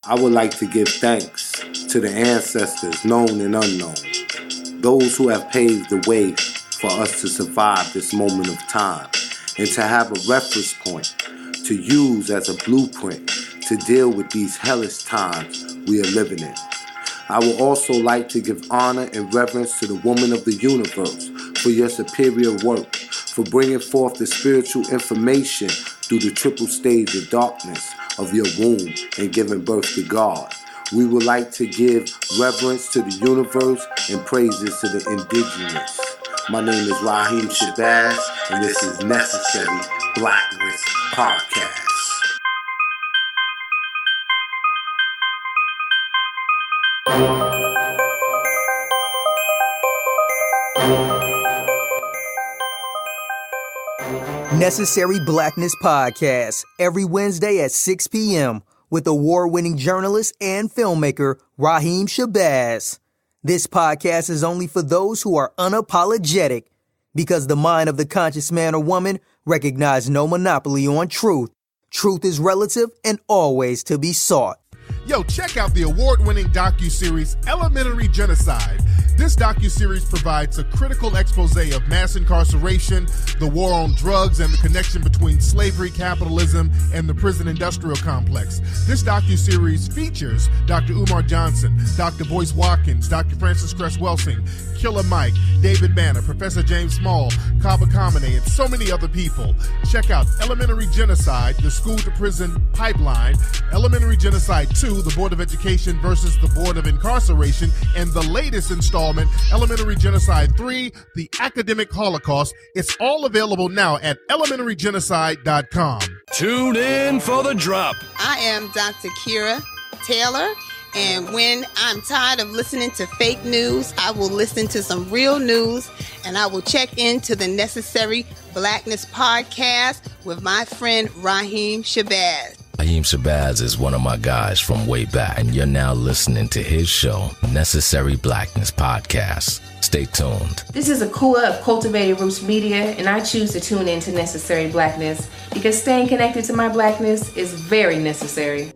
I would like to give thanks to the ancestors, known and unknown, those who have paved the way for us to survive this moment of time and to have a reference point to use as a blueprint to deal with these hellish times we are living in. I would also like to give honor and reverence to the woman of the universe for your superior work, for bringing forth the spiritual information through the triple stage of darkness of your womb and giving birth to God. We would like to give reverence to the universe and praises to the indigenous. My name is Raheem Shabazz, and this is Necessary Blackness Podcast. Necessary Blackness Podcast, every Wednesday at 6 p.m. with award-winning journalist and filmmaker Raheem Shabazz. This podcast is only for those who are unapologetic, because the mind of the conscious man or woman recognizes no monopoly on truth. Truth is relative and always to be sought. Yo, check out the award-winning docuseries Elementary Genocide. This docuseries provides a critical expose of mass incarceration, the war on drugs, and the connection between slavery, capitalism, and the prison industrial complex. This docuseries features Dr. Umar Johnson, Dr. Boyce Watkins, Dr. Francis Cress-Welsing, Killer Mike, David Banner, Professor James Small, Kaba Kamene, and so many other people. Check out Elementary Genocide, the school-to-prison pipeline, Elementary Genocide 2, the Board of Education versus the Board of Incarceration, and the latest installment, Elementary Genocide 3, the Academic Holocaust. It's all available now at elementarygenocide.com. Tune in for the drop. I am Dr. Kira Taylor, and when I'm tired of listening to fake news, I will listen to some real news, and I will check into the Necessary Blackness Podcast with my friend Raheem Shabazz. Raheem Shabazz is one of my guys from way back, and you're now listening to his show, Necessary Blackness Podcast. Stay tuned. This is Akua of Cultivated Roots Media, and I choose to tune in to Necessary Blackness because staying connected to my blackness is very necessary.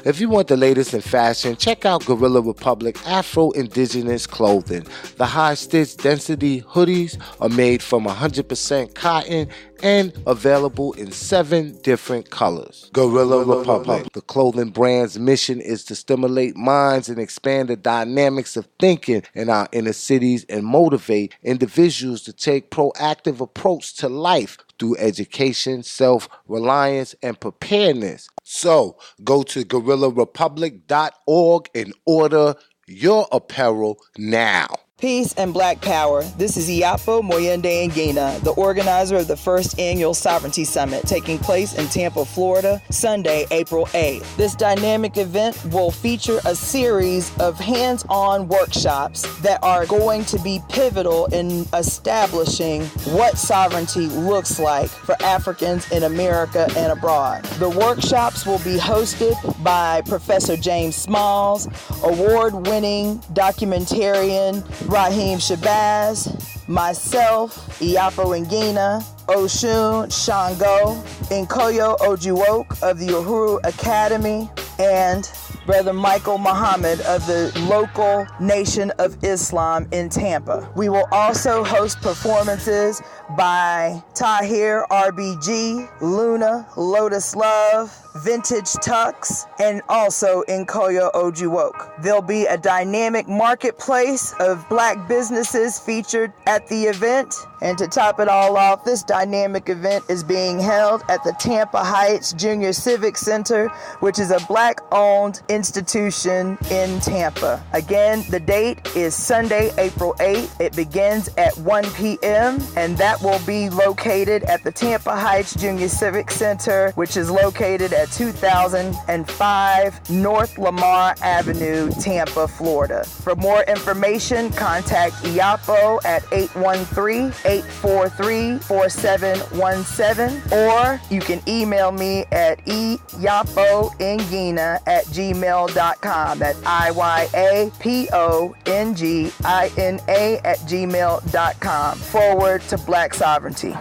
If you want the latest in fashion, check out Gorilla Republic Afro-Indigenous clothing. The high-stitch density hoodies are made from 100% cotton and available in 7 different colors. Gorilla Republic, the clothing brand's mission is to stimulate minds and expand the dynamics of thinking in our inner cities and motivate individuals to take proactive approach to life through education, self-reliance, and preparedness. So, go to GorillaRepublic.org and order your apparel now. Peace and Black Power. This is Iapo Moyende Ngina, the organizer of the first annual Sovereignty Summit taking place in Tampa, Florida, Sunday, April 8th. This dynamic event will feature a series of hands-on workshops that are going to be pivotal in establishing what sovereignty looks like for Africans in America and abroad. The workshops will be hosted by Professor James Smalls, award-winning documentarian Raheem Shabazz, myself, Iapo Ngina, Oshun Shango, Nkoyo Ojuwoke of the Uhuru Academy, and Brother Michael Muhammad of the local Nation of Islam in Tampa. We will also host performances by Tahir RBG, Luna, Lotus Love, Vintage Tux, and also Nkoyo Ojuwoke. There'll be a dynamic marketplace of Black businesses featured at the event. And to top it all off, this dynamic event is being held at the Tampa Heights Junior Civic Center, which is a Black-owned institution in Tampa. Again, the date is Sunday, April 8th. It begins at 1 p.m. and that will be located at the Tampa Heights Junior Civic Center, which is located at 2005 North Lamar Avenue, Tampa, Florida. For more information, contact Iapo at 813-843-4717, or you can email me at iapoingina@gmail.com. That's IYAPONGINA@gmail.com. Forward to Black Sovereignty.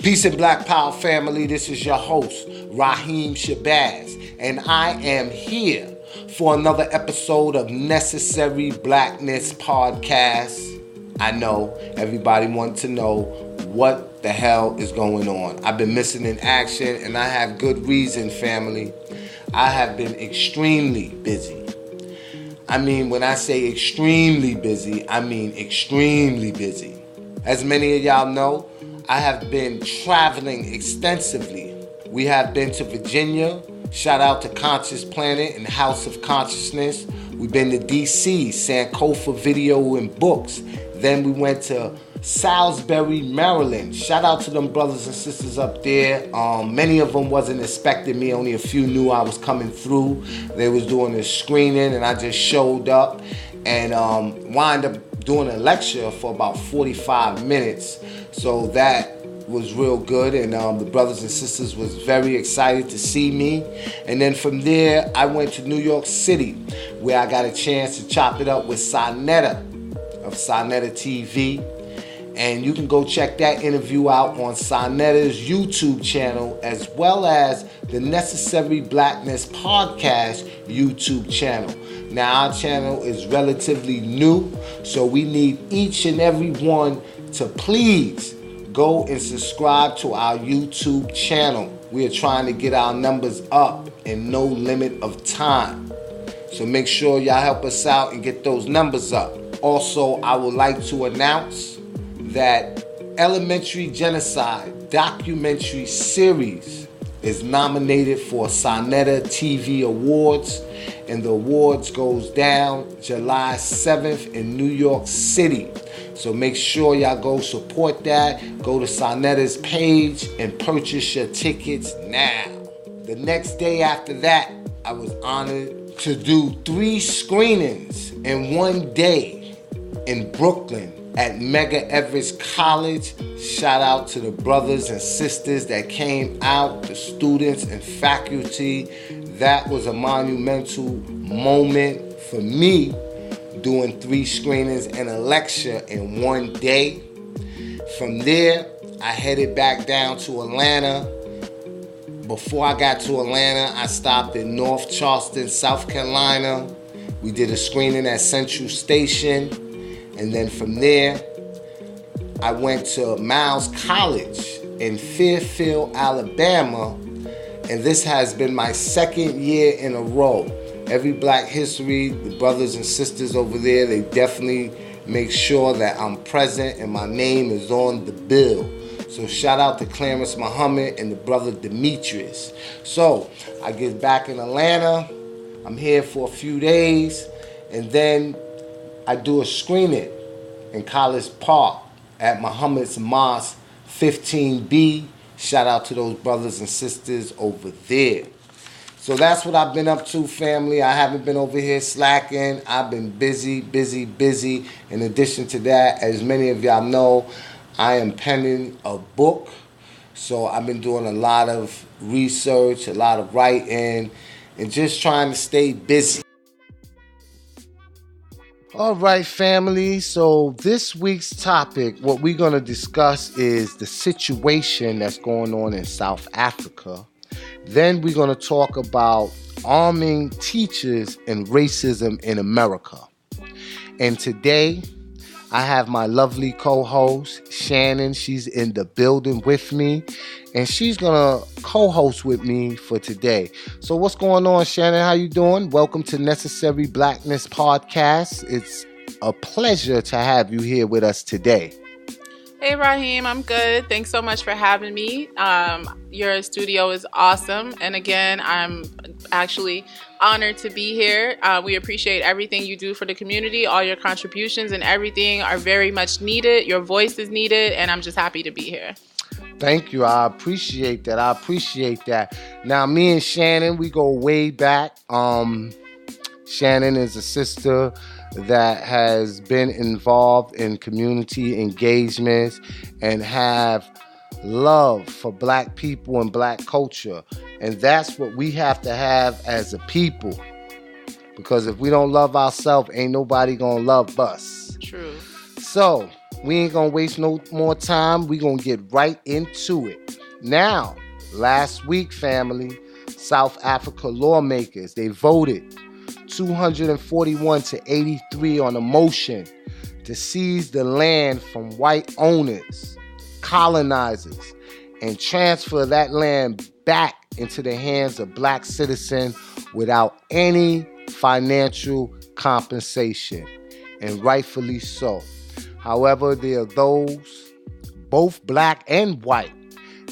Peace and Black Power family, this is your host, Raheem Shabazz, and I am here for another episode of Necessary Blackness Podcast. I know everybody wants to know what the hell is going on. I've been missing in action, and I have good reason, family. I have been extremely busy. I mean, when I say extremely busy, I mean extremely busy. As many of y'all know, I have been traveling extensively. We have been to Virginia. Shout out to Conscious Planet and House of Consciousness. We've been to DC, Sankofa Video and Books. Then we went to Salisbury, Maryland. Shout out to them brothers and sisters up there. Many of them wasn't expecting me. Only a few knew I was coming through. They was doing a screening, and I just showed up and wound up doing a lecture for about 45 minutes. So that was real good, and the brothers and sisters was very excited to see me. And then from there, I went to New York City, where I got a chance to chop it up with Sonetta of Sonetta TV. And you can go check that interview out on Sonetta's YouTube channel, as well as the Necessary Blackness Podcast YouTube channel. Now, our channel is relatively new, so we need each and every one to please go and subscribe to our YouTube channel. We are trying to get our numbers up in no limit of time. So make sure y'all help us out and get those numbers up. Also, I would like to announce that Elementary Genocide documentary series is nominated for Sonetta TV Awards, and the awards goes down July 7th in New York City. So make sure y'all go support that. Go to Sonetta's page and purchase your tickets now. The next day after that, I was honored to do 3 screenings in one day in Brooklyn at Mega Everest College. Shout out to the brothers and sisters that came out, the students and faculty. That was a monumental moment for me, doing 3 screenings and a lecture in one day. From there, I headed back down to Atlanta. Before I got to Atlanta, I stopped in North Charleston, South Carolina. We did a screening at Central Station. And then from there, I went to Miles College in Fairfield, Alabama. And this has been my 2nd year in a row. Every Black History, the brothers and sisters over there, they definitely make sure that I'm present and my name is on the bill. So shout out to Clarence Muhammad and the brother Demetrius. So I get back in Atlanta. I'm here for a few days, and then I do a screening in College Park at Muhammad's Mosque 15B. Shout out to those brothers and sisters over there. So that's what I've been up to, family. I haven't been over here slacking. I've been busy. In addition to that, as many of y'all know, I am penning a book. So I've been doing a lot of research, a lot of writing, and just trying to stay busy. All right, family. So this week's topic, what we're going to discuss is the situation that's going on in South Africa. Then we're going to talk about arming teachers and racism in America. And today, I have my lovely co-host, Shannon. She's in the building with me, and she's going to co-host with me for today. So what's going on, Shannon? How you doing? Welcome to Necessary Blackness Podcast. It's a pleasure to have you here with us today. Hey, Raheem, I'm good. Thanks so much for having me. Your studio is awesome. And again, I'm actually honored to be here. We appreciate everything you do for the community. All your contributions and everything are very much needed. Your voice is needed, and I'm just happy to be here. Thank you. I appreciate that. Now, me and Shannon, we go way back. Shannon is a sister that has been involved in community engagements and have love for Black people and Black culture. And that's what we have to have as a people. Because if we don't love ourselves, ain't nobody gonna love us. True. So, we ain't gonna waste no more time. We gonna get right into it. Now, last week, family, South Africa lawmakers, they voted 241 to 83 on a motion to seize the land from white owners, colonizers, and transfer that land back into the hands of black citizens without any financial compensation, and rightfully so. However, there are those, both black and white,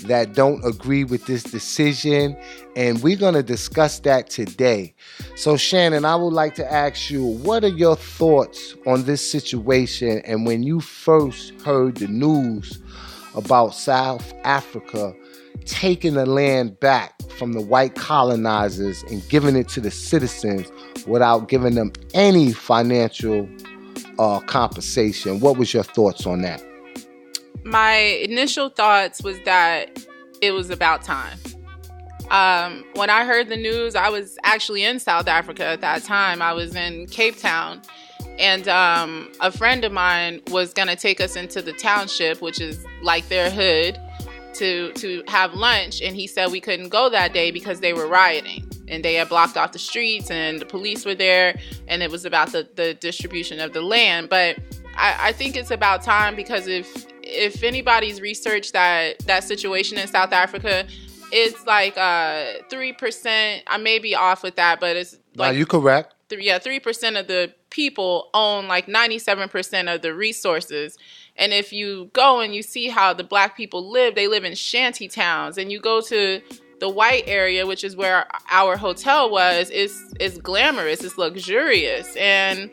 that don't agree with this decision, and we're going to discuss that today. So, Shannon, I would like to ask you, what are your thoughts on this situation, and when you first heard the news about South Africa taking the land back from the white colonizers and giving it to the citizens without giving them any financial compensation? What was your thoughts on that? My initial thoughts was that it was about time. When I heard the news, I was actually in South Africa at that time. I was in Cape Town, and a friend of mine was going to take us into the township, which is like their hood, to have lunch, and he said we couldn't go that day because they were rioting and they had blocked off the streets and the police were there, and it was about the distribution of the land. But I think it's about time, because if anybody's researched that situation in South Africa, it's like 3%. I may be off with that, but it's like, you're correct. 3% of the people own like 97% of the resources. And if you go and you see how the black people live, they live in shanty towns. And you go to the white area, which is where our hotel was, it's glamorous, it's luxurious. And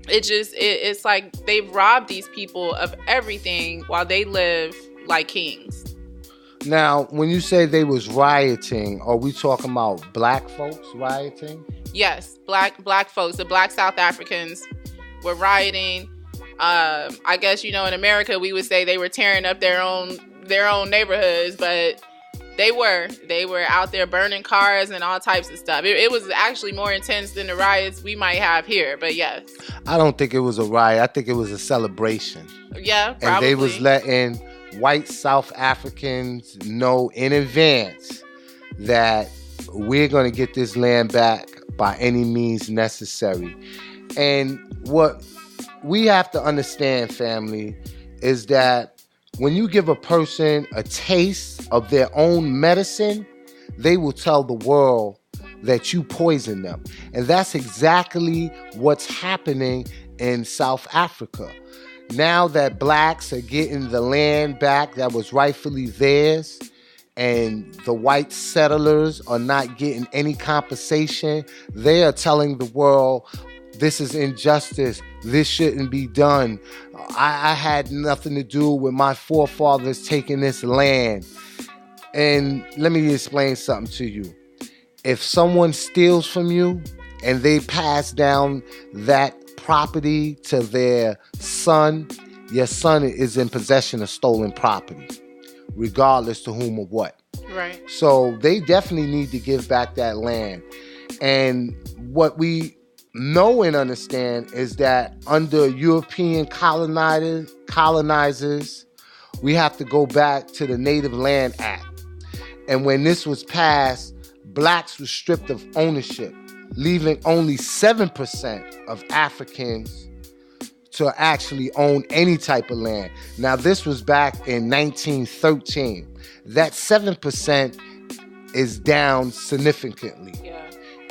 it's like they've robbed these people of everything while they live like kings. Now, when you say they was rioting, are we talking about black folks rioting? Yes, black folks, the black South Africans were rioting. I guess, in America we would say they were tearing up their own neighborhoods, but they were out there burning cars and all types of stuff. It was actually more intense than the riots we might have here, but yes. I don't think it was a riot. I think it was a celebration. Yeah, probably. And they was letting white South Africans know in advance that we're going to get this land back by any means necessary. And what we have to understand, family, is that when you give a person a taste of their own medicine, they will tell the world that you poison them. And that's exactly what's happening in South Africa. Now that blacks are getting the land back that was rightfully theirs, and the white settlers are not getting any compensation, they are telling the world, this is injustice. This shouldn't be done. I had nothing to do with my forefathers taking this land. And let me explain something to you. If someone steals from you and they pass down that property to their son, your son is in possession of stolen property, regardless to whom or what. Right. So they definitely need to give back that land. And what we know and understand is that under European colonizers, we have to go back to the Native Land Act. And when this was passed, blacks were stripped of ownership, leaving only 7% of Africans to actually own any type of land. Now, this was back in 1913. That 7% is down significantly. Yeah.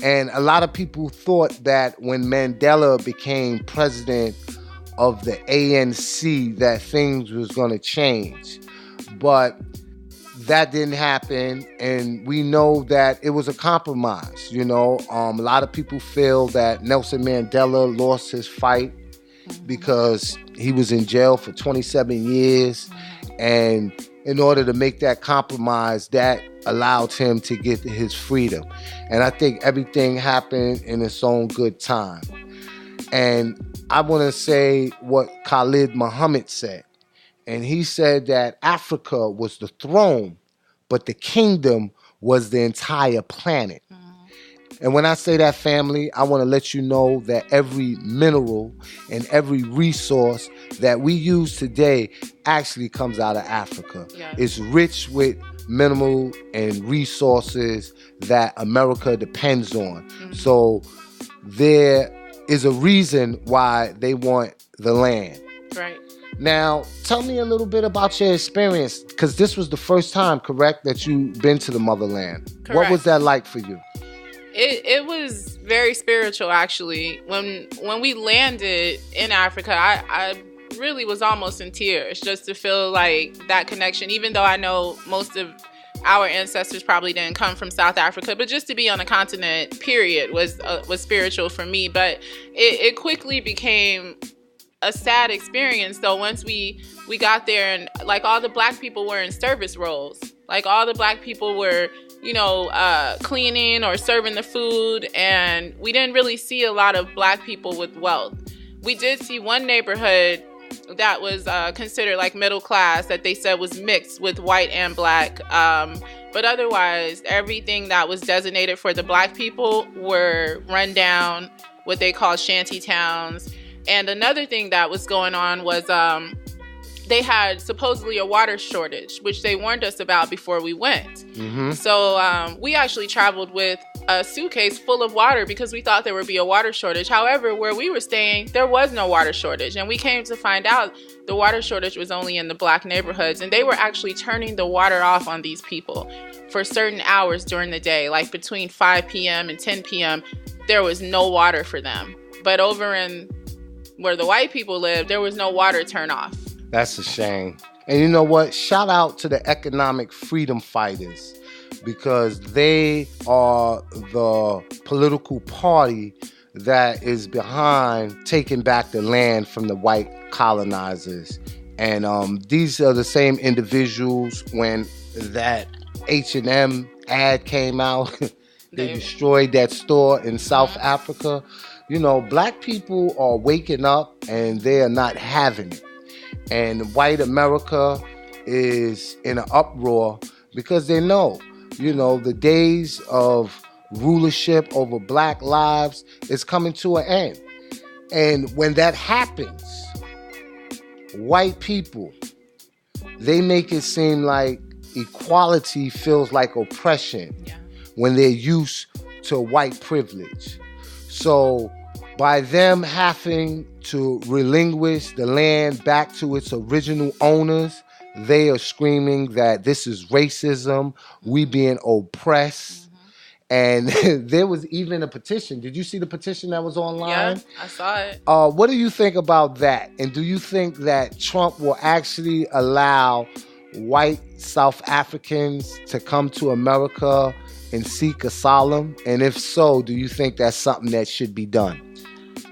And a lot of people thought that when Mandela became president of the ANC, that things was going to change. But that didn't happen, and we know that it was a compromise. A lot of people feel that Nelson Mandela lost his fight because he was in jail for 27 years, and in order to make that compromise, that allowed him to get his freedom. And I think everything happened in its own good time. And I want to say what Khalid Muhammad said. And he said that Africa was the throne, but the kingdom was the entire planet. And when I say that, family, I want to let you know that every mineral and every resource that we use today actually comes out of Africa. Yeah. It's rich with mineral and resources that America depends on. So there is a reason why they want the land. Right. Now, tell me a little bit about your experience, because this was the first time, correct, that you've been to the motherland. Correct. What was that like for you? It was very spiritual, actually. When we landed in Africa, I really was almost in tears just to feel like that connection, even though I know most of our ancestors probably didn't come from South Africa, but just to be on a continent, period, was spiritual for me. But it quickly became a sad experience, though, once we got there, and like all the black people were in service roles. Like all the black people were, cleaning or serving the food, and we didn't really see a lot of black people with wealth. We did see one neighborhood that was considered like middle class, that they said was mixed with white and black. But otherwise, everything that was designated for the black people were run down, what they call shanty towns. And another thing that was going on was they had supposedly a water shortage, which they warned us about before we went. So we actually traveled with a suitcase full of water because we thought there would be a water shortage. However, where we were staying, there was no water shortage. And we came to find out the water shortage was only in the black neighborhoods. And they were actually turning the water off on these people for certain hours during the day, like between 5 p.m. and 10 p.m. There was no water for them. But over in where the white people live, there was no water turn off. That's a shame. And you know what? Shout out to the economic freedom fighters, because they are the political party that is behind taking back the land from the white colonizers. And these are the same individuals when that H&M ad came out. They destroyed that store in South Africa. Black people are waking up and they are not having it. And white America is in an uproar because they know, the days of rulership over black lives is coming to an end. And when that happens, white people, they make it seem like equality feels like oppression when they're used to white privilege. So by them having to relinquish the land back to its original owners, they are screaming that this is racism, we being oppressed. And there was even a petition. Did you see the petition that was online? Yeah, I saw it. What do you think about that? And do you think that Trump will actually allow white South Africans to come to America and seek asylum? And if so, do you think that's something that should be done?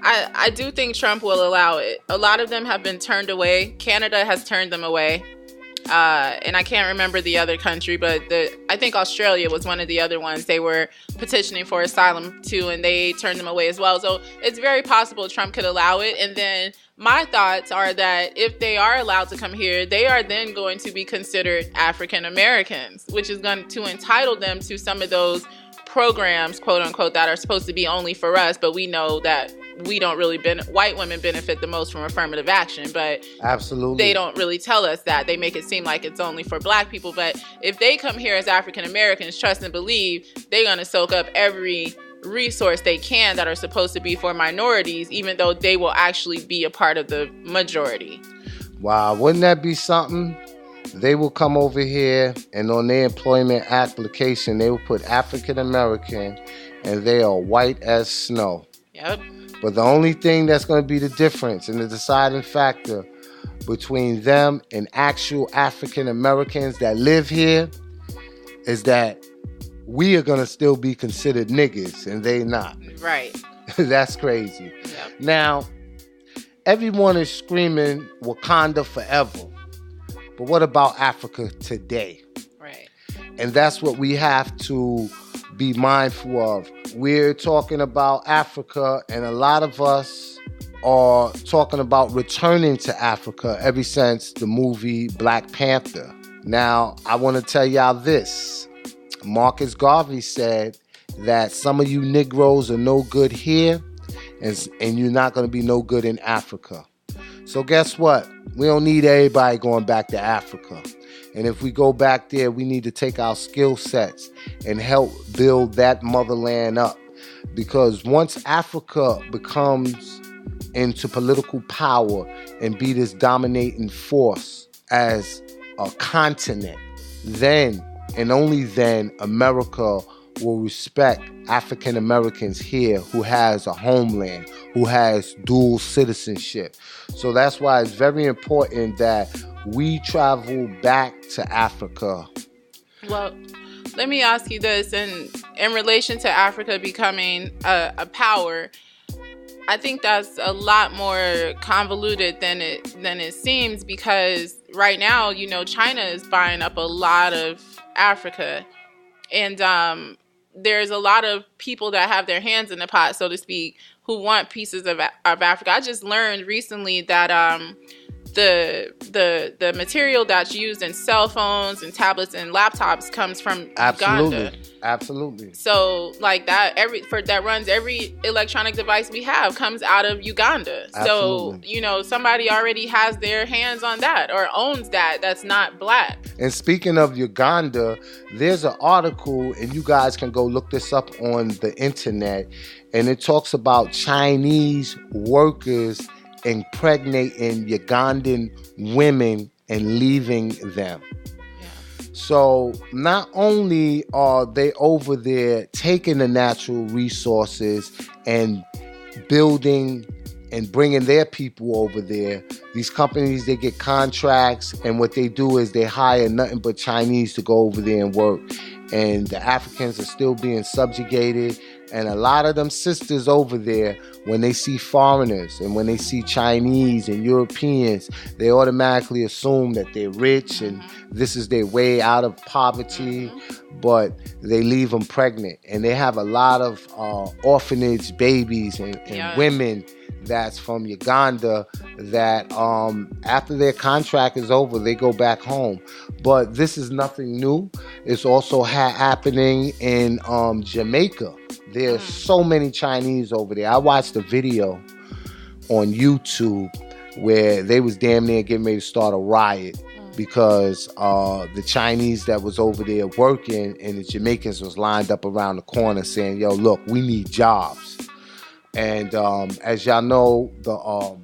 I do think Trump will allow it. A lot of them have been turned away. Canada has turned them away. And I can't remember the other country, but I think Australia was one of the other ones. They were petitioning for asylum too, and they turned them away as well. So it's very possible Trump could allow it. And then my thoughts are that if they are allowed to come here, they are then going to be considered African Americans, which is going to entitle them to some of those programs, quote unquote, that are supposed to be only for us, but we know that we don't really white women benefit the most from affirmative action, but absolutely they don't really tell us that. They make it seem like it's only for black people. But if they come here as African Americans, trust and believe, they're going to soak up every resource they can that are supposed to be for minorities, even though they will actually be a part of the majority. Wow, wouldn't that be something? They will come over here and on their employment application, they will put African American and they are white as snow. Yep. But the only thing that's going to be the difference and the deciding factor between them and actual African Americans that live here is that we are going to still be considered niggas and they not. Right. That's crazy. Yep. Now, everyone is screaming Wakanda forever. But what about Africa today? Right. And that's what we have to be mindful of. We're talking about Africa, and a lot of us are talking about returning to Africa ever since the movie Black Panther. Now, I want to tell y'all this. Marcus Garvey said that some of you Negroes are no good here, and you're not going to be no good in Africa. So guess what? We don't need everybody going back to Africa. And if we go back there, we need to take our skill sets and help build that motherland up. Because once Africa becomes into political power and be this dominating force as a continent, then and only then America will respect African Americans here who has a homeland, who has dual citizenship. So that's why it's very important that we travel back to Africa. Well, let me ask you this, in relation to Africa becoming a power, I think that's a lot more convoluted than it seems, because right now, China is buying up a lot of Africa, and there's a lot of people that have their hands in the pot, so to speak, who want pieces of Africa. I just learned recently that the material that's used in cell phones and tablets and laptops comes from Uganda. Absolutely. So like that that runs every electronic device we have comes out of Uganda. Absolutely. So, somebody already has their hands on that or owns that's not black. And speaking of Uganda, there's an article, and you guys can go look this up on the internet, and it talks about Chinese workers impregnating Ugandan women and leaving them. So not only are they over there taking the natural resources and building and bringing their people over there, these companies, they get contracts, and what they do is they hire nothing but Chinese to go over there and work. And the Africans are still being subjugated. And a lot of them sisters over there, when they see foreigners and when they see Chinese and Europeans, they automatically assume that they're rich and this is their way out of poverty, but they leave them pregnant. And they have a lot of orphanage babies and women that's from Uganda that after their contract is over, they go back home. But this is nothing new. It's also happening in Jamaica. There's so many Chinese over there. I watched a video on YouTube where they was damn near getting ready to start a riot because the Chinese that was over there working and the Jamaicans was lined up around the corner saying, yo, look, we need jobs. And as y'all know, the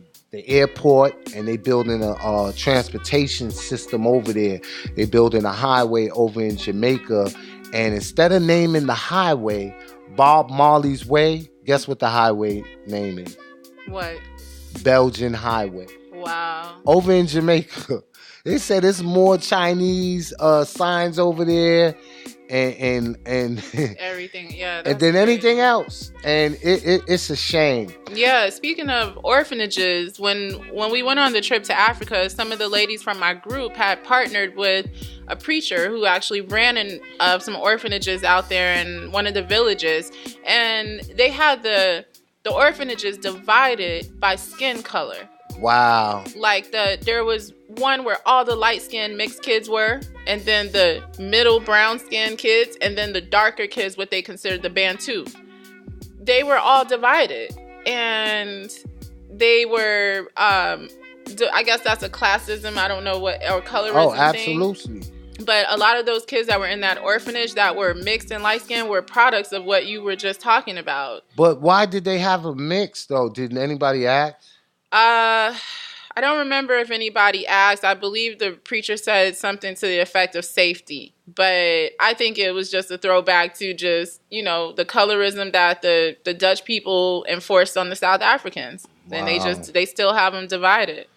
airport, and they building a transportation system over there. They building a highway over in Jamaica. And instead of naming the highway Bob Marley's Way, guess what the highway name is? What? Belgian Highway. Wow. Over in Jamaica. They said there's more Chinese signs over there and everything, yeah. And then anything else. And it's a shame. Yeah, speaking of orphanages, when we went on the trip to Africa, some of the ladies from my group had partnered with a preacher who actually ran in some orphanages out there in one of the villages, and they had the orphanages divided by skin color. Wow. Like there was one where all the light-skinned mixed kids were, and then the middle brown-skinned kids, and then the darker kids, what they considered the Bantu. They were all divided, and they were, I guess that's a classism, I don't know what, or colorism Oh, absolutely. thing. But a lot of those kids that were in that orphanage that were mixed and light-skinned were products of what you were just talking about. But why did they have a mix, though? Didn't anybody ask? I don't remember if anybody asked. I believe the preacher said something to the effect of safety. But I think it was just a throwback to just, the colorism that the Dutch people enforced on the South Africans. Wow. And they still have them divided.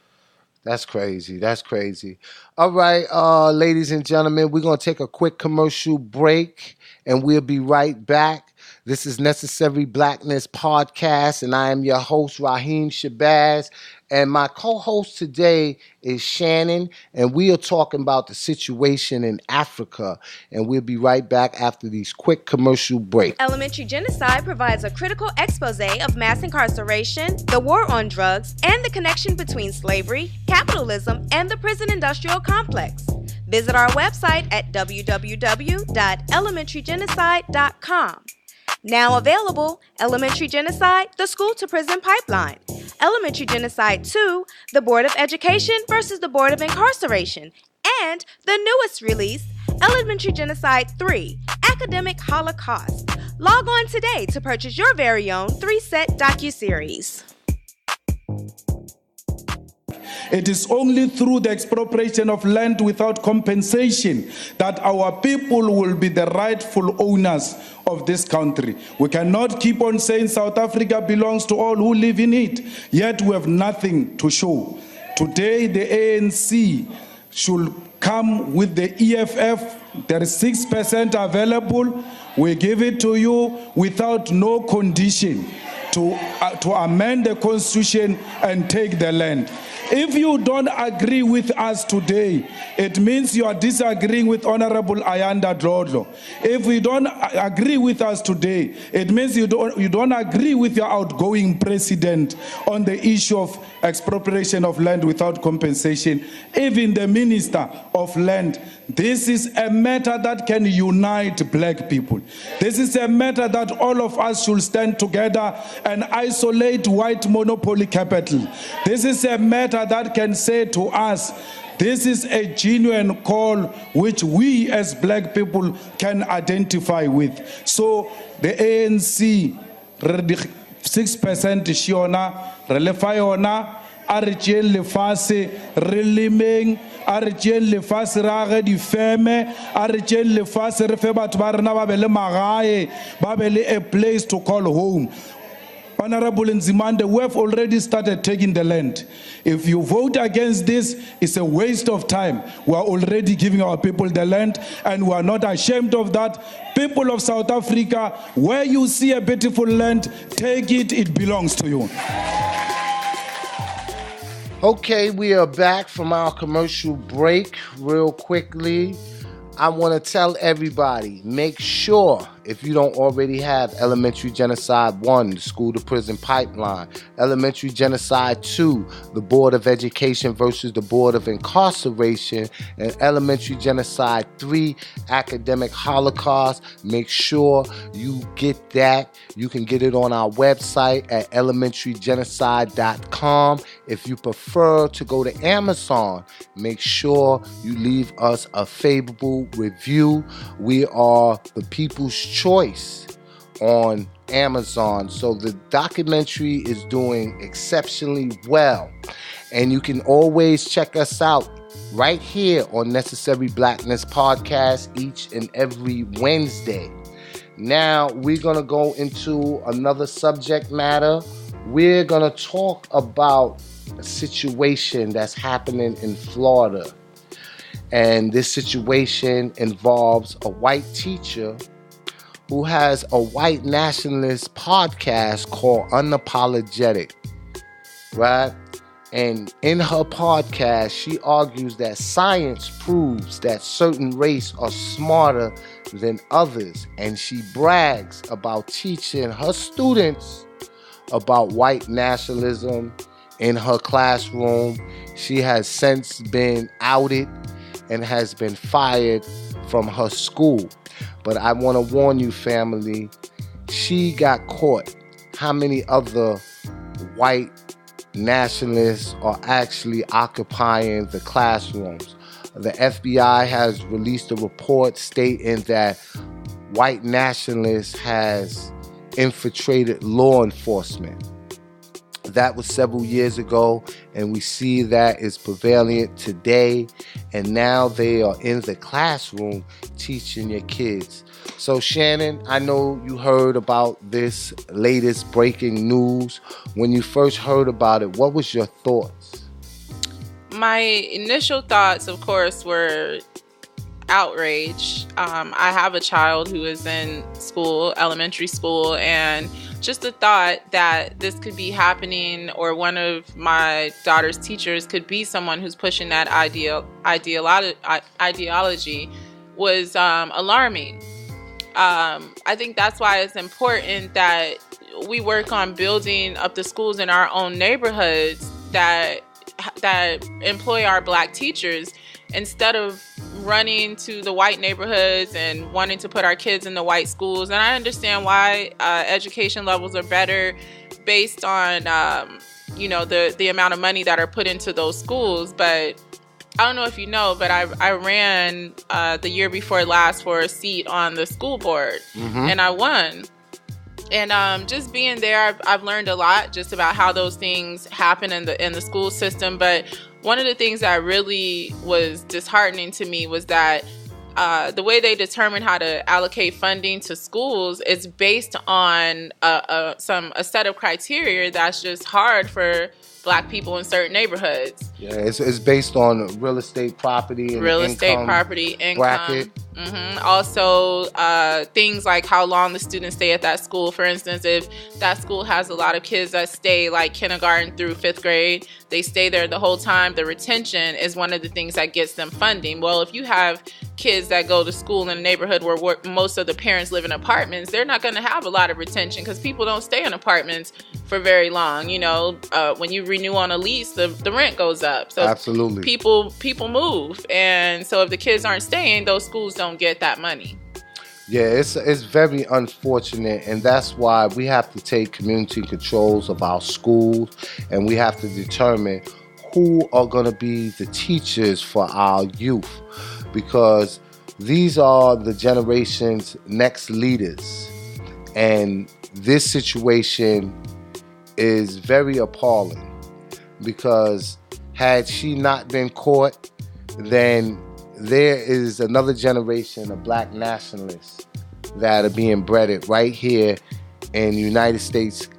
That's crazy. That's crazy. All right, ladies and gentlemen, we're going to take a quick commercial break, and we'll be right back. This is Necessary Blackness Podcast, and I am your host, Raheem Shabazz. And my co-host today is Shannon, and we are talking about the situation in Africa. And we'll be right back after these quick commercial breaks. Elementary Genocide provides a critical expose of mass incarceration, the war on drugs, and the connection between slavery, capitalism, and the prison industrial complex. Visit our website at www.elementarygenocide.com. Now available, Elementary Genocide, the School to Prison Pipeline. Elementary Genocide 2, the Board of Education versus the Board of Incarceration. and the newest release, Elementary Genocide 3, Academic Holocaust. Log on today to purchase your very own 3-set docuseries. It is only through the expropriation of land without compensation that our people will be the rightful owners of this country. We cannot keep on saying South Africa belongs to all who live in it, yet we have nothing to show. Today, the ANC should come with the EFF. There is 6% available. We give it to you without no condition to amend the constitution and take the land. If you don't agree with us today, it means you are disagreeing with Honorable Ayanda Dlodlo. If you don't agree with us today, it means you don't agree with your outgoing president on the issue of expropriation of land without compensation, even the Minister of Land. This is a matter that can unite black people. This is a matter that all of us should stand together and isolate white monopoly capital. This is a matter that can say to us, this is a genuine call which we as black people can identify with. So the ANC, 6% shiona, relefayona, Arjen lefase relimeng, Arjen lefase rage di feme, Arjen lefase re fe batho ba rena ba be le magae, ba be le a place to call home. Honorable Nzimande, we have already started taking the land. If you vote against this, it's a waste of time. We are already giving our people the land, and we are not ashamed of that. People of South Africa, where you see a beautiful land, take it, it belongs to you. Okay, we are back from our commercial break. Real quickly, I want to tell everybody, make sure, if you don't already have Elementary Genocide 1, the School to Prison Pipeline, Elementary Genocide 2, the Board of Education versus the Board of Incarceration, and Elementary Genocide 3, Academic Holocaust, make sure you get that. You can get it on our website at elementarygenocide.com. If you prefer to go to Amazon, make sure you leave us a favorable review. We are the people's choice on Amazon. So the documentary is doing exceptionally well. And you can always check us out right here on Necessary Blackness Podcast each and every Wednesday. Now we're going to go into another subject matter. We're going to talk about a situation that's happening in Florida. And this situation involves a white teacher who has a white nationalist podcast called Unapologetic, right? And in her podcast, she argues that science proves that certain races are smarter than others. And she brags about teaching her students about white nationalism in her classroom. She has since been outed and has been fired from her school. But I want to warn you, family, she got caught. How many other white nationalists are actually occupying the classrooms? The FBI has released a report stating that white nationalists has infiltrated law enforcement. That was several years ago, and we see that is prevalent today. And now they are in the classroom teaching your kids. So, Shannon, I know you heard about this latest breaking news. When you first heard about it, what was your thoughts? My initial thoughts, of course, were outrage. I have a child who is in school, elementary school, and just the thought that this could be happening, or one of my daughter's teachers could be someone who's pushing that ideology was alarming. I think that's why it's important that we work on building up the schools in our own neighborhoods that employ our black teachers, instead of running to the white neighborhoods and wanting to put our kids in the white schools. And I understand why education levels are better based on the amount of money that are put into those schools. But I don't know if you know, but I ran the year before last for a seat on the school board, and I won. And just being there, I've learned a lot just about how those things happen in the school system. But one of the things that really was disheartening to me was that the way they determine how to allocate funding to schools is based on a set of criteria that's just hard for Black people in certain neighborhoods. Yeah, it's based on real estate property and income bracket. Also, things like how long the students stay at that school. For instance, if that school has a lot of kids that stay like kindergarten through 5th grade, they stay there the whole time. The retention is one of the things that gets them funding. Well, if you have kids that go to school in a neighborhood where most of the parents live in apartments, they're not going to have a lot of retention because people don't stay in apartments for very long. You know, when you renew on a lease, the rent goes up. So absolutely, people move, and so if the kids aren't staying, those schools don't get that money. Yeah, it's very unfortunate, and that's why we have to take community controls of our schools, and we have to determine who are going to be the teachers for our youth, because these are the generation's next leaders, and this situation is very appalling, because had she not been caught, then there is another generation of Black nationalists that are being bred right here in the United States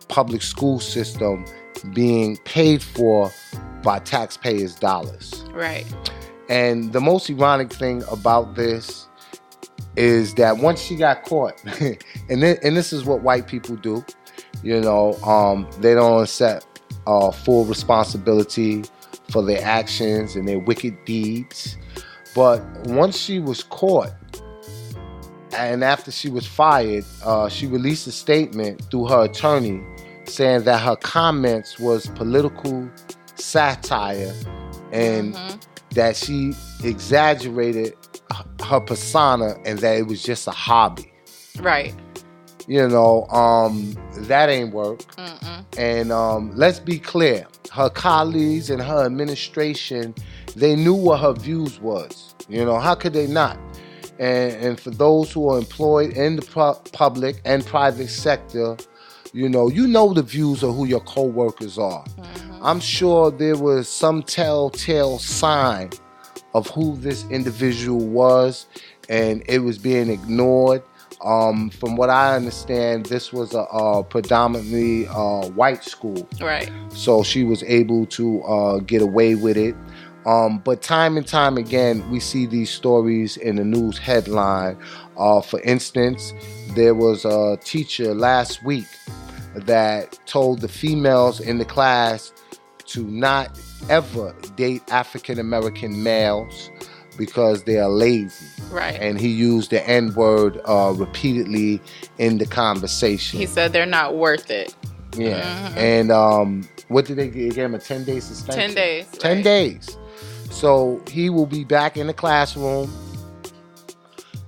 public school system, being paid for by taxpayers' dollars. Right. And the most ironic thing about this is that once she got caught, and this is what white people do, you know, they don't accept full responsibility for their actions and their wicked deeds. But once she was caught, and after she was fired, she released a statement through her attorney saying that her comments was political satire and that she exaggerated her persona and that it was just a hobby. Right. You know, that ain't work. And let's be clear. Her colleagues and her administration, they knew what her views was. You know, how could they not? And for those who are employed in the public and private sector, you know the views of who your co-workers are. I'm sure there was some telltale sign of who this individual was, and it was being ignored. From what I understand, this was a predominantly white school. Right. So she was able to get away with it. But time and time again, we see these stories in the news headline. For instance, there was a teacher last week that told the females in the class to not ever date African-American males because they are lazy. Right. And he used the N-word repeatedly in the conversation. He said they're not worth it. Yeah. And what did they give him? A 10-day suspension? 10 days. 10 days. So he will be back in the classroom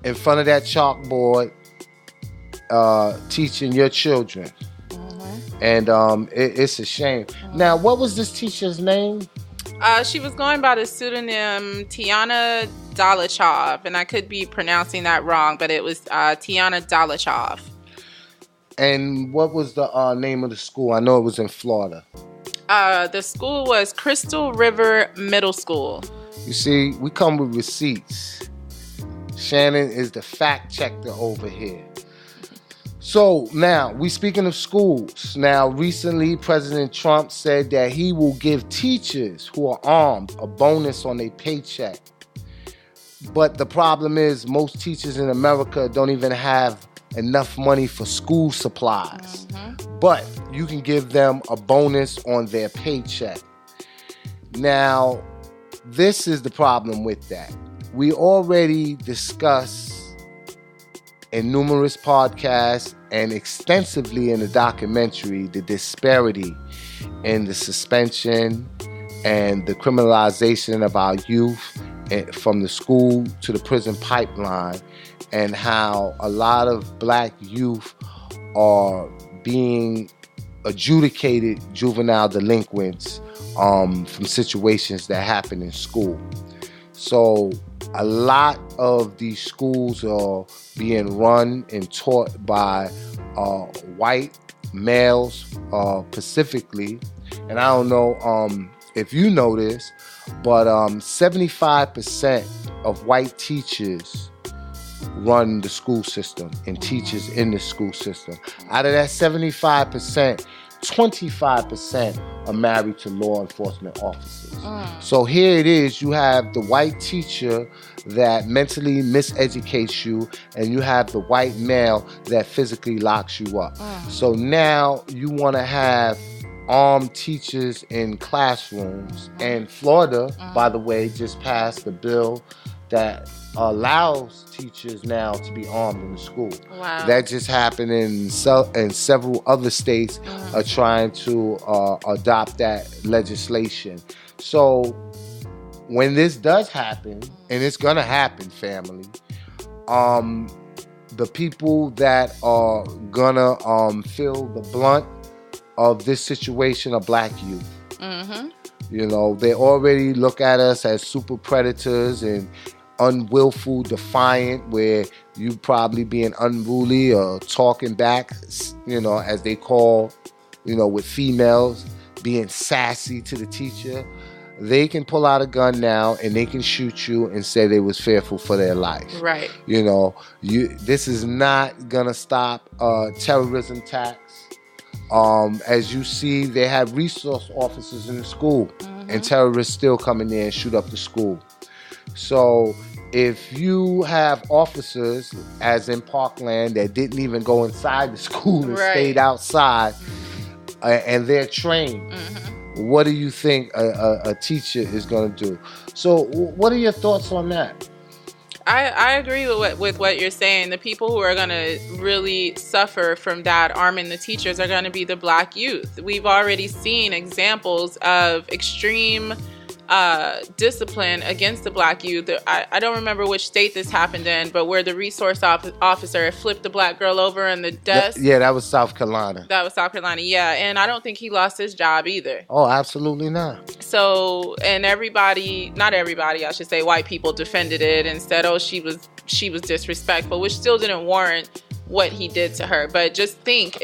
in front of that chalkboard teaching your children. And it's a shame. Now, what was this teacher's name? She was going by the pseudonym Tiana Dalichov, and I could be pronouncing that wrong, but it was Tiana Dalichov. And what was the name of the school? I know it was in Florida. The school was Crystal River Middle School. You see, we come with receipts. Shannon is the fact checker over here. So now, we speaking of schools. Now, recently, President Trump said that he will give teachers who are armed a bonus on their paycheck. But the problem is most teachers in America don't even have enough money for school supplies. But you can give them a bonus on their paycheck. Now, this is the problem with that. We already discussed in numerous podcasts and extensively in the documentary the disparity in the suspension and the criminalization of our youth from the school to the prison pipeline, and how a lot of black youth are being adjudicated juvenile delinquents from situations that happen in school. So a lot of these schools are being run and taught by white males specifically. And I don't know if you know this, but 75% of white teachers run the school system and teachers in the school system. Out of that 75%, 25% are married to law enforcement officers. So here it is, you have the white teacher that mentally miseducates you, and you have the white male that physically locks you up. So now you want to have armed teachers in classrooms. And Florida, by the way, just passed a bill that allows teachers now to be armed in the school. Wow. That just happened in several other states are trying to adopt that legislation. So when this does happen, and it's gonna happen, family, the people that are gonna feel the blunt of this situation are black youth. You know, they already look at us as super predators and unwillful, defiant, where you probably being unruly or talking back, you know, as they call, you know, with females, being sassy to the teacher. They can pull out a gun now and they can shoot you and say they was fearful for their life. Right. You know, this is not gonna stop terrorism attacks. As you see, they have resource officers in the school, and terrorists still come in there and shoot up the school. So if you have officers, as in Parkland, that didn't even go inside the school and stayed outside, and they're trained, what do you think a teacher is going to do? So what are your thoughts on that? I agree with what you're saying. The people who are going to really suffer from that arming the teachers are going to be the black youth. We've already seen examples of extreme discipline against the black youth. I don't remember which state this happened in, but where the resource officer flipped the black girl over in the desk. Yeah, that was South Carolina. That was South Carolina, yeah. And I don't think he lost his job either. Oh, absolutely not. So, and everybody, not everybody, I should say, white people defended it and said, oh, she was disrespectful, which still didn't warrant what he did to her. But just think,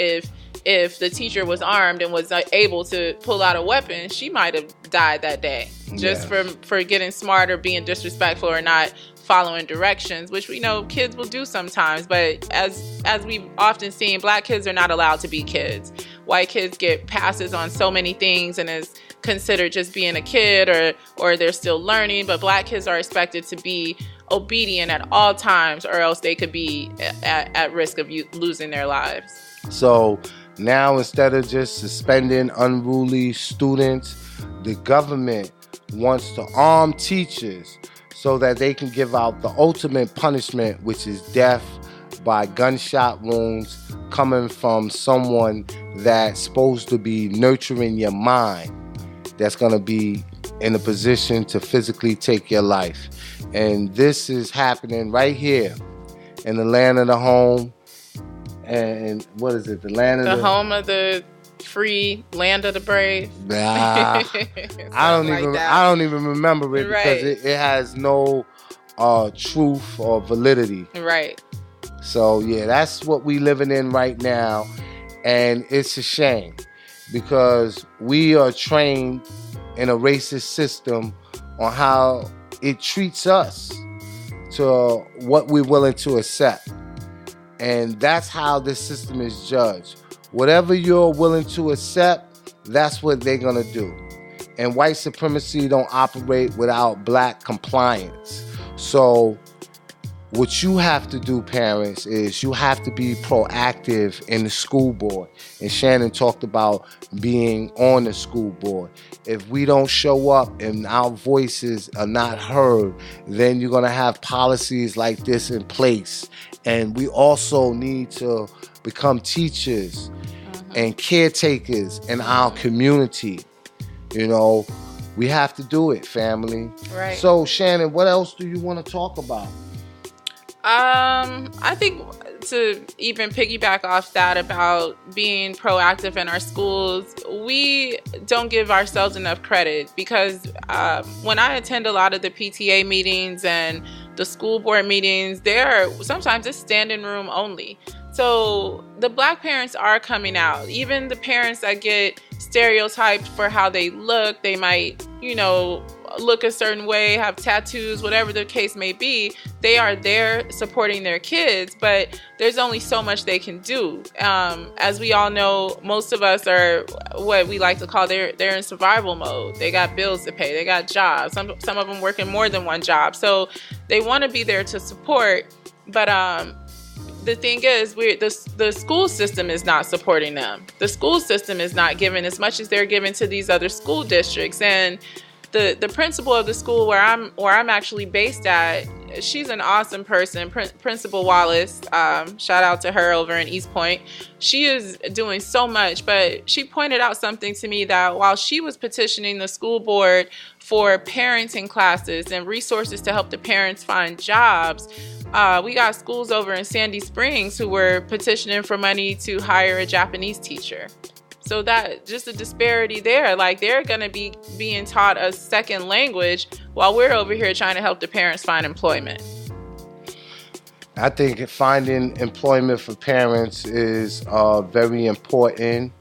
if the teacher was armed and was able to pull out a weapon, she might have died that day. Just for getting smart or being disrespectful or not following directions, which we know kids will do sometimes. But as we've often seen, black kids are not allowed to be kids. White kids get passes on so many things and is considered just being a kid or they're still learning. But black kids are expected to be obedient at all times, or else they could be at risk of losing their lives. So now, instead of just suspending unruly students, the government wants to arm teachers so that they can give out the ultimate punishment, which is death by gunshot wounds coming from someone that's supposed to be nurturing your mind, that's going to be in a position to physically take your life. And this is happening right here in the land of the home. And what is it? The land of the home of the free, land of the brave. Nah, I don't even remember it because it has no truth or validity. Right. So yeah, that's what we living in right now, and it's a shame because we are trained in a racist system on how it treats us to what we're willing to accept. And that's how this system is judged. Whatever you're willing to accept, that's what they're going to do. And white supremacy don't operate without black compliance. So what you have to do, parents, is you have to be proactive in the school board. And Shannon talked about being on the school board. If we don't show up and our voices are not heard, then you're going to have policies like this in place. And we also need to become teachers and caretakers in our community. You know, we have to do it, family. Right. So, Shannon, what else do you want to talk about? I think to even piggyback off that about being proactive in our schools, we don't give ourselves enough credit because when I attend a lot of the PTA meetings and the school board meetings, sometimes it's standing room only. So the Black parents are coming out. Even the parents that get stereotyped for how they look, they might, look a certain way, have tattoos, whatever the case may be, they are there supporting their kids, but there's only so much they can do. As we all know, most of us are what we like to call, they're in survival mode. They got bills to pay, they got jobs, some of them working more than one job. So they want to be there to support, but the thing is, the school system is not supporting them. The school system is not giving as much as they're giving to these other school districts. And the principal of the school where I'm actually based at, she's an awesome person, Principal Wallace. Shout out to her over in East Point. She is doing so much, but she pointed out something to me that while she was petitioning the school board for parenting classes and resources to help the parents find jobs, we got schools over in Sandy Springs who were petitioning for money to hire a Japanese teacher. So that just a disparity there. Like, they're going to be being taught a second language while we're over here trying to help the parents find employment. I think finding employment for parents is very important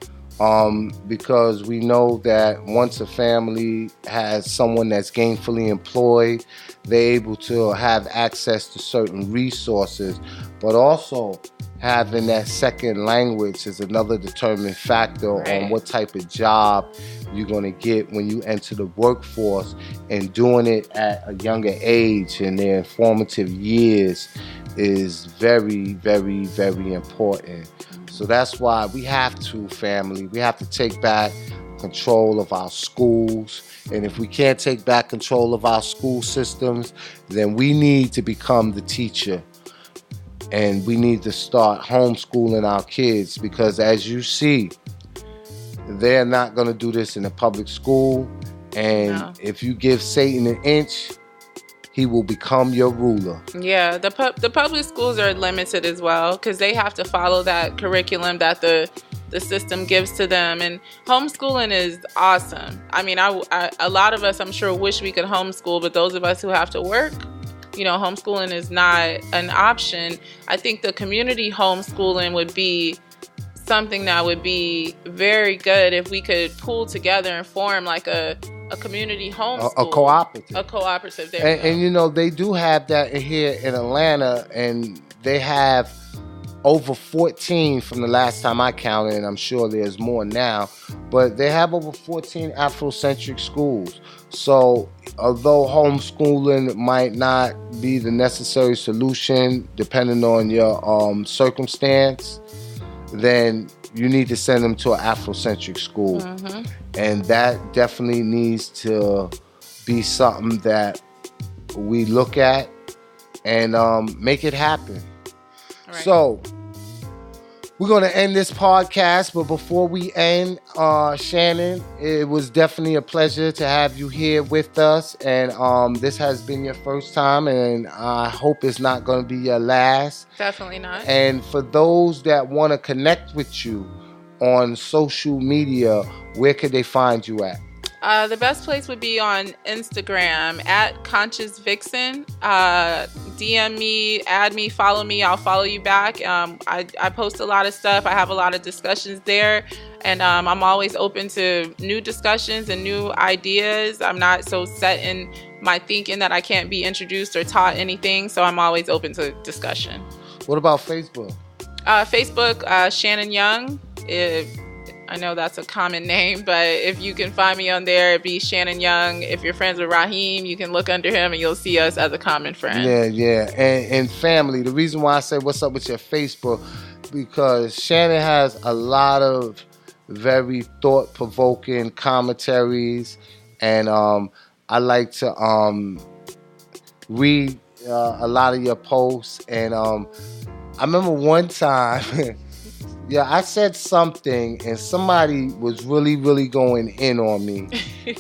because we know that once a family has someone that's gainfully employed, they're able to have access to certain resources, but also having that second language is another determining factor on what type of job you're going to get when you enter the workforce, and doing it at a younger age in their formative years is very, very, very important. So that's why we have to take back control of our schools. And if we can't take back control of our school systems, then we need to become the teacher. And we need to start homeschooling our kids, because as you see, they're not going to do this in a public school. And if you give Satan an inch, he will become your ruler. Yeah, the public schools are limited as well because they have to follow that curriculum that the system gives to them. And homeschooling is awesome. I mean, a lot of us, I'm sure, wish we could homeschool, but those of us who have to work, homeschooling is not an option. I think the community homeschooling would be something that would be very good if we could pool together and form like a community homeschool. A cooperative. A cooperative, there. And they do have that here in Atlanta, and they have over 14 from the last time I counted, and I'm sure there's more now, but they have over 14 Afrocentric schools. So although homeschooling might not be the necessary solution depending on your circumstance, then you need to send them to an Afrocentric school. Mm-hmm. And that definitely needs to be something that we look at and make it happen. Right. So we're going to end this podcast, but before we end, Shannon, it was definitely a pleasure to have you here with us, and this has been your first time, and I hope it's not going to be your last. Definitely not. And for those that want to connect with you on social media, where could they find you at? The best place would be on Instagram at Conscious Vixen. DM me, add me, follow me. I'll follow you back. I post a lot of stuff. I have a lot of discussions there. And I'm always open to new discussions and new ideas. I'm not so set in my thinking that I can't be introduced or taught anything. So I'm always open to discussion. What about Facebook? Facebook, Shannon Young. I know that's a common name, but if you can find me on there, it'd be Shannon Young. If you're friends with Raheem, you can look under him and you'll see us as a common friend. Yeah. And family, the reason why I say what's up with your Facebook, because Shannon has a lot of very thought-provoking commentaries, and I like to read a lot of your posts. And I remember one time... Yeah, I said something and somebody was really, really going in on me.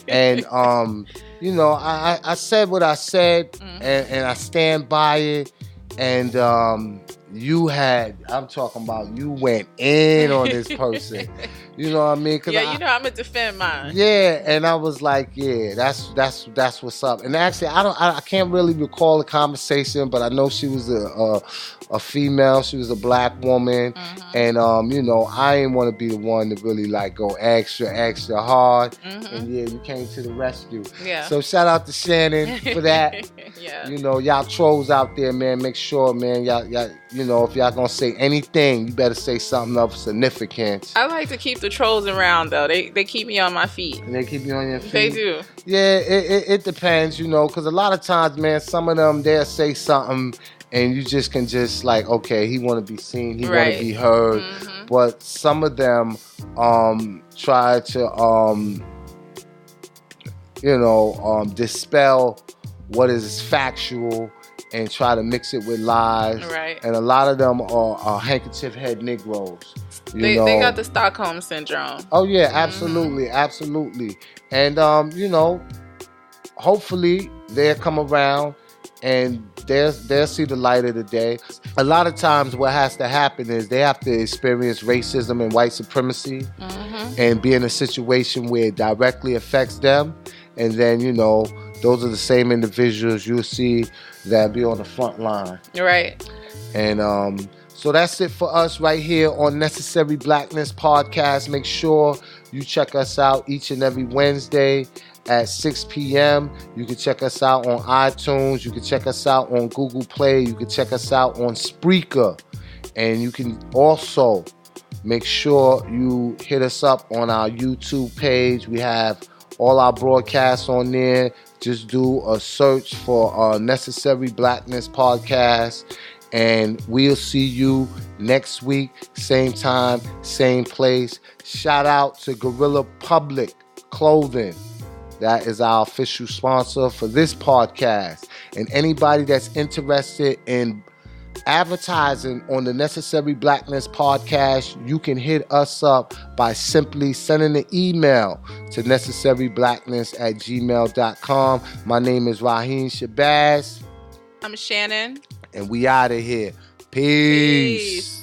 And, I said what I said, and I stand by it. And, I'm talking about you went in on this person. You know what I mean? Yeah, I'm gonna defend mine. Yeah, and I was like, yeah, that's what's up. And actually, I can't really recall the conversation, but I know she was a female. She was a black woman, and I didn't want to be the one to really like go extra hard. And yeah, you came to the rescue. Yeah. So shout out to Shannon for that. Yeah. Y'all trolls out there, man. Make sure, man, y'all, if y'all gonna say anything, you better say something of significance. I like to keep the trolls around though. They keep me on my feet. And they keep you on your feet. They do. Yeah, it depends, because a lot of times, man, some of them they'll say something and you just can just like, okay, he want to be seen, he want to be heard. But some of them try to dispel what is factual and try to mix it with lies. Right. And a lot of them are handkerchief head Negroes. They got the Stockholm syndrome. Oh yeah, absolutely, absolutely. And hopefully they'll come around and they'll see the light of the day. A lot of times what has to happen is they have to experience racism and white supremacy and be in a situation where it directly affects them. And then, those are the same individuals you'll see that be on the front line. Right. And so that's it for us right here on Necessary Blackness Podcast. Make sure you check us out each and every Wednesday at 6 p.m. You can check us out on iTunes. You can check us out on Google Play. You can check us out on Spreaker. And you can also make sure you hit us up on our YouTube page. We have all our broadcasts on there. Just do a search for Necessary Blackness Podcast. And we'll see you next week. Same time, same place. Shout out to Gorilla Public Clothing. That is our official sponsor for this podcast. And anybody that's interested in advertising on the Necessary Blackness Podcast, you can hit us up by simply sending an email to necessaryblackness@gmail.com. My name is Raheem Shabazz. I'm Shannon. And we out of here. Peace.